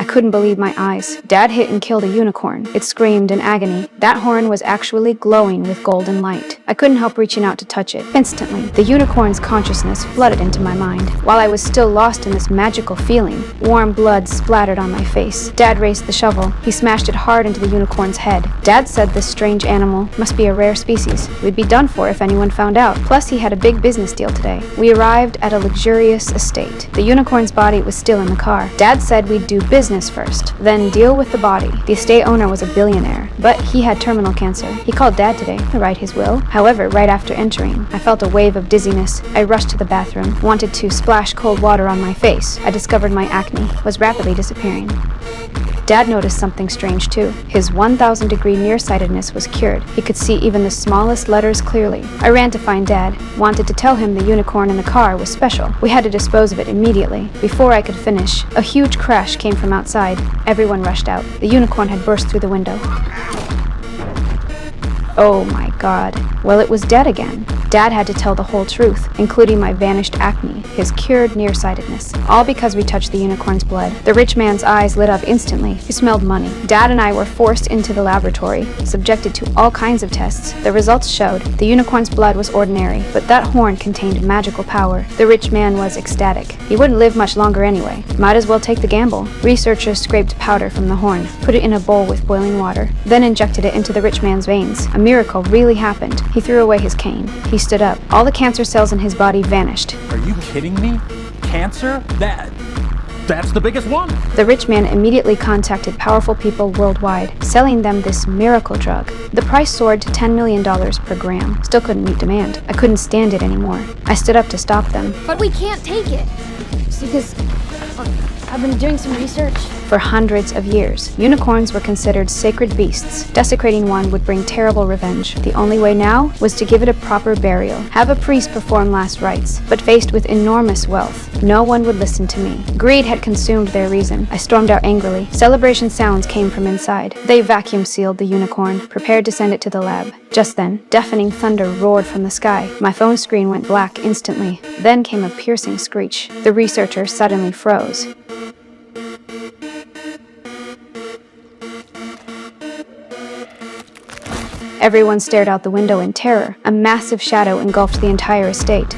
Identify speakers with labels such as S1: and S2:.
S1: I couldn't believe my eyes. Dad hit and killed a unicorn. It screamed in agony. That horn was actually glowing with golden light. I couldn't help reaching out to touch it. Instantly, the unicorn's consciousness flooded into my mind. While I was still lost in this magical feeling, warm blood splattered on my face. Dad raised the shovel. He smashed it hard into the unicorn's head. Dad said this strange animal must be a rare species. We'd be done for if anyone found out. Plus, he had a big business deal today. We arrived at a luxurious estate. The unicorn's body was still in the car. Dad said we'd do business first, then deal with the body. The estate owner was a billionaire, but he had terminal cancer. He called Dad today to write his will. However, right after entering, I felt a wave of dizziness. I rushed to the bathroom, wanted to splash cold water on my face. I discovered my acne was rapidly disappearing. Dad noticed something strange too. His 1,000-degree nearsightedness was cured. He could see even the smallest letters clearly. I ran to find Dad, wanted to tell him the unicorn in the car was special. We had to dispose of it immediately. Before I could finish, a huge crash came from outside. Everyone rushed out. The unicorn had burst through the window. Oh my God. Well, it was dead again. Dad had to tell the whole truth, including my vanished acne, his cured nearsightedness, all because we touched the unicorn's blood. The rich man's eyes lit up instantly. He smelled money. Dad and I were forced into the laboratory, subjected to all kinds of tests. The results showed the unicorn's blood was ordinary, but that horn contained magical power. The rich man was ecstatic. He wouldn't live much longer anyway. Might as well take the gamble. Researchers scraped powder from the horn, put it in a bowl with boiling water, then injected it into the rich man's veins. A miracle really happened. He threw away his cane. He stood up. All the cancer cells in his body vanished.
S2: Are you kidding me? Cancer? That's the biggest one.
S1: The rich man immediately contacted powerful people worldwide, selling them this miracle drug. The price soared to $10 million per gram. Still couldn't meet demand. I couldn't stand it anymore. I stood up to stop them.
S3: But we can't take it. Because I've been doing some research.
S1: For hundreds of years, unicorns were considered sacred beasts. Desecrating one would bring terrible revenge. The only way now was to give it a proper burial, have a priest perform last rites. But faced with enormous wealth, no one would listen to me. Greed had consumed their reason. I stormed out angrily. Celebration sounds came from inside. They vacuum sealed the unicorn, prepared to send it to the lab. Just then, deafening thunder roared from the sky. My phone screen went black instantly. Then came a piercing screech. The researcher suddenly froze. Everyone stared out the window in terror. A massive shadow engulfed the entire estate.